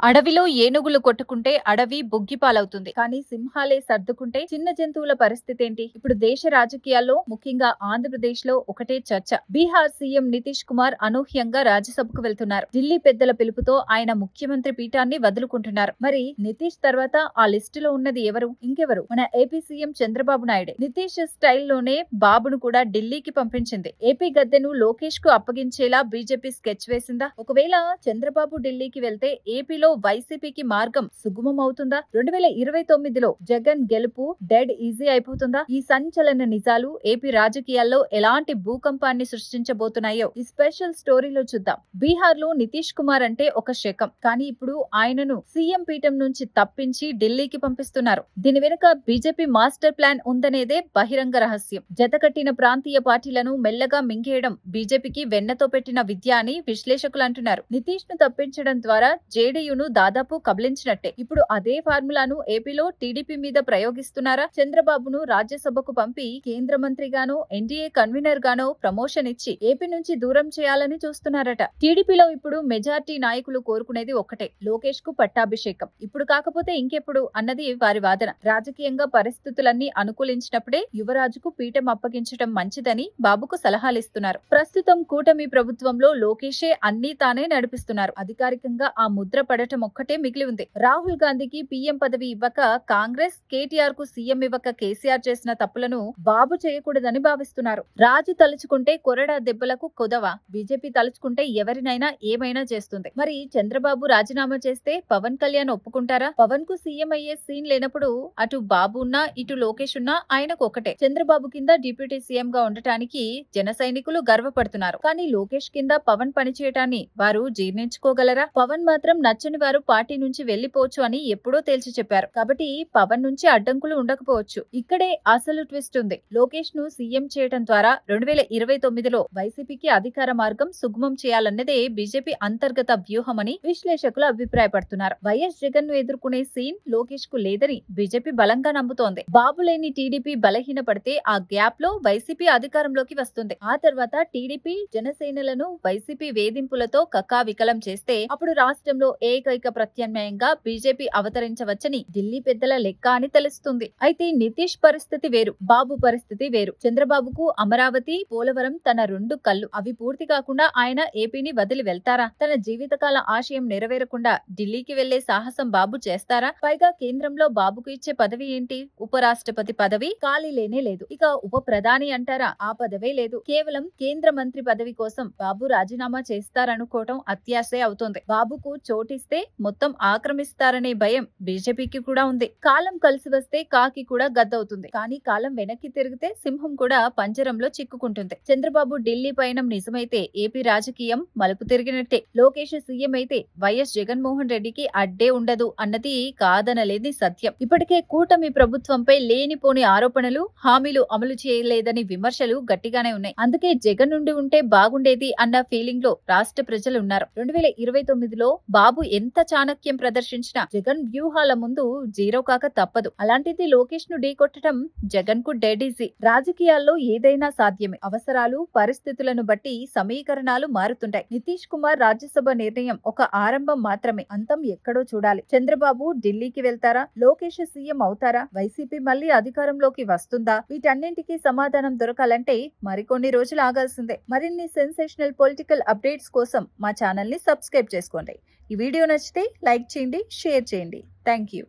అడవిలో ఏనుగులు కొట్టుకుంటే అడవి బుగ్గిపాలవుతుంది. కానీ సింహాలే సర్దుకుంటే చిన్న జంతువుల పరిస్థితి ఏంటి? ఇప్పుడు దేశ రాజకీయాల్లో ముఖ్యంగా ఆంధ్రప్రదేశ్ లో ఒకటే చర్చ. బీహార్ సీఎం నితీష్ కుమార్ అనూహ్యంగా రాజ్యసభకు వెళ్తున్నారు. ఢిల్లీ పెద్దల పిలుపుతో ఆయన ముఖ్యమంత్రి పీఠాన్ని వదులుకుంటున్నారు. మరి నితీష్ తర్వాత ఆ లిస్టులో ఉన్నది ఎవరు? ఇంకెవరు? మన ఏపీ సీఎం చంద్రబాబు నాయుడే. నితీష్ స్టైల్లోనే బాబును కూడా ఢిల్లీకి పంపించింది. ఏపీ గద్దెను లోకేష్ కు అప్పగించేలా బీజేపీ స్కెచ్ వేసిందా? ఒకవేళ చంద్రబాబు ఢిల్లీకి వెళ్తే ఏపీలో వైసీపీకి మార్గం సుగమం అవుతుందా? 2029లో జగన్ గెలుపు డెడ్ ఈజీ అయిపోతుందా? ఈ సంచలన నిజాలు ఏపీ రాజకీయాల్లో ఎలాంటి భూకంపాన్ని సృష్టించబోతున్నాయో ఈ స్పెషల్ స్టోరీలో చూద్దాం. బీహార్ లో నితీష్ కుమార్ అంటే ఒక శకం, కానీ ఇప్పుడు ఆయనను సీఎం పీఠం నుంచి తప్పించి ఢిల్లీకి పంపిస్తున్నారు. దీని వెనుక బీజేపీ మాస్టర్ ప్లాన్ ఉందనేదే బహిరంగ రహస్యం. జతకట్టిన ప్రాంతీయ పార్టీలను మెల్లగా మింగేయడం బీజేపీకి వెన్నతో పెట్టిన విద్య అని విశ్లేషకులు అంటున్నారు. నితీష్ ను తప్పించడం ద్వారా జేడీయూ దాదాపు కబలించినట్టే. ఇప్పుడు అదే ఫార్ములాను ఏపీలో టీడీపీ మీద ప్రయోగిస్తున్నారా? చంద్రబాబును రాజ్యసభకు పంపి కేంద్ర మంత్రిగానో ఎన్డీఏ కన్వీనర్ గానో ప్రమోషన్ ఇచ్చి ఏపీ నుంచి దూరం చేయాలని చూస్తున్నారట. టీడీపీలో ఇప్పుడు మెజార్టీ నాయకులు కోరుకునేది ఒక్కటే, లోకేష్ కు పట్టాభిషేకం. ఇప్పుడు కాకపోతే ఇంకెప్పుడు అన్నది వారి వాదన. రాజకీయంగా పరిస్థితులన్నీ అనుకూలించినప్పుడే యువరాజుకు పీఠం అప్పగించడం మంచిదని బాబుకు సలహాలిస్తున్నారు. ప్రస్తుతం కూటమి ప్రభుత్వంలో లోకేషే అన్నీ తానే నడిపిస్తున్నారు. అధికారికంగా ఆ ముద్ర పడటం ఒక్కటే మిగిలి ఉంది. రాహుల్ గాంధీకి పీఎం పదవి ఇవ్వక కాంగ్రెస్, కేటీఆర్ కు సీఎం ఇవ్వక కేసీఆర్ చేసిన తప్పులను బాబు చేయకూడదని భావిస్తున్నారు. రాజు తలుచుకుంటే కొరడా దెబ్బలకు కొదవ, బీజేపీ తలుచుకుంటే ఎవరినైనా ఏమైనా చేస్తుంది. మరి చంద్రబాబు రాజీనామా చేస్తే పవన్ కళ్యాణ్ ఒప్పుకుంటారా? పవన్ కు సీఎం అయ్యే సీన్ లేనప్పుడు అటు బాబు ఉన్నా ఇటు లోకేష్ ఉన్నా ఆయనకు ఒకటే. చంద్రబాబు కింద డిప్యూటీ సీఎం గా ఉండటానికి జన సైనికులు గర్వపడుతున్నారు. కానీ లోకేష్ కింద పవన్ పనిచేయటాన్ని వారు జీర్ణించుకోగలరా? పవన్ మాత్రం నచ్చని వారు పార్టీ నుంచి వెళ్లిపోవచ్చు అని ఎప్పుడో తేల్చి చెప్పారు. కాబట్టి పవన్ నుంచి అడ్డంకులు ఉండకపోవచ్చు. ఇక్కడే అసలు ట్విస్ట్ ఉంది. లోకేష్ ను సీఎం చేయడం ద్వారా 2029లో వైసీపీకి అధికార మార్గం సుగమం చేయాలన్నదే బీజేపీ అంతర్గత వ్యూహమని విశ్లేషకులు అభిప్రాయపడుతున్నారు. వైఎస్ జగన్ ను ఎదుర్కొనే సీన్ లోకేష్ కు లేదని బీజేపీ బలంగా నమ్ముతోంది. బాబు లేని టీడీపీ బలహీనపడితే ఆ గ్యాప్ లో వైసీపీ అధికారంలోకి వస్తుంది. ఆ తర్వాత టీడీపీ జనసేనలను వైసీపీ వేధింపులతో కకావికలం చేస్తే అప్పుడు రాష్ట్రంలో ఏకైక ప్రత్యామ్నాయంగా బీజేపీ అవతరించవచ్చని ఢిల్లీ పెద్దల లెక్క అని తెలుస్తుంది. అయితే నితీష్ పరిస్థితి వేరు, బాబు పరిస్థితి వేరు. చంద్రబాబుకు అమరావతి, పోలవరం తన రెండు కళ్ళు. అవి పూర్తి కాకుండా ఆయన ఏపీని వదిలి వెళ్తారా? తన జీవితకాల ఆశయం నెరవేరకుండా ఢిల్లీకి వెళ్లే సాహసం బాబు చేస్తారా? పైగా కేంద్రంలో బాబుకు ఇచ్చే పదవి ఏంటి? ఉపరాష్ట్రపతి పదవి ఖాళీ లేనే లేదు. ఇక ఉప ప్రధాని అంటారా? ఆ పదవే లేదు. కేవలం కేంద్ర మంత్రి పదవి కోసం బాబు రాజీనామా చేస్తారనుకోవటం అత్యాశే అవుతోంది. బాబుకు చోటిస్తే మొత్తం ఆక్రమిస్తారనే భయం బీజేపీకి కూడా ఉంది. కాలం కలిసి వస్తే కాకి కూడా గద్దవుతుంది. కానీ కాలం వెనక్కి తిరిగితే సింహం కూడా పంజరంలో చిక్కుకుంటుంది. చంద్రబాబు ఢిల్లీ పయనం నిజమైతే ఏపీ రాజకీయం మలుపు తిరిగినట్టే. లోకేష్ సీఎం అయితే వైఎస్ జగన్మోహన్ రెడ్డికి అడ్డే ఉండదు అన్నది కాదనలేని సత్యం. ఇప్పటికే కూటమి ప్రభుత్వంపై లేనిపోని ఆరోపణలు, హామీలు అమలు చేయలేదని విమర్శలు గట్టిగానే ఉన్నాయి. అందుకే జగన్ నుండి ఉంటే బాగుండేది అన్న ఫీలింగ్ లో రాష్ట్ర ప్రజలు ఉన్నారు. 2029లో బాబు ఎంత చాణక్యం ప్రదర్శించినా జగన్ వ్యూహాల ముందు జీరో కాక తప్పదు. అలాంటిది లోకేష్ ను ఢీకొట్టడం జగన్ కు డెడ్ ఈజీ. రాజకీయాల్లో ఏదైనా సాధ్యమే. అవసరాలు, పరిస్థితులను బట్టి సమీకరణాలు మారుతుంటాయి. నితీష్ కుమార్ రాజ్యసభ నిర్ణయం ఒక ఆరంభం మాత్రమే. అంతం ఎక్కడో చూడాలి. చంద్రబాబు ఢిల్లీకి వెళ్తారా? లోకేష్ సీఎం అవుతారా? వైసీపీ మళ్లీ అధికారంలోకి వస్తుందా? వీటన్నింటికీ సమాధానం దొరకాలంటే మరికొన్ని రోజులు ఆగాల్సిందే. మరిన్ని సెన్సేషనల్ పొలిటికల్ అప్డేట్స్ కోసం మా ఛానల్ ని సబ్స్క్రైబ్ చేసుకోండి. ఈ వీడియో నచ్చితే లైక్ చేయండి, షేర్ చేయండి. Thank you.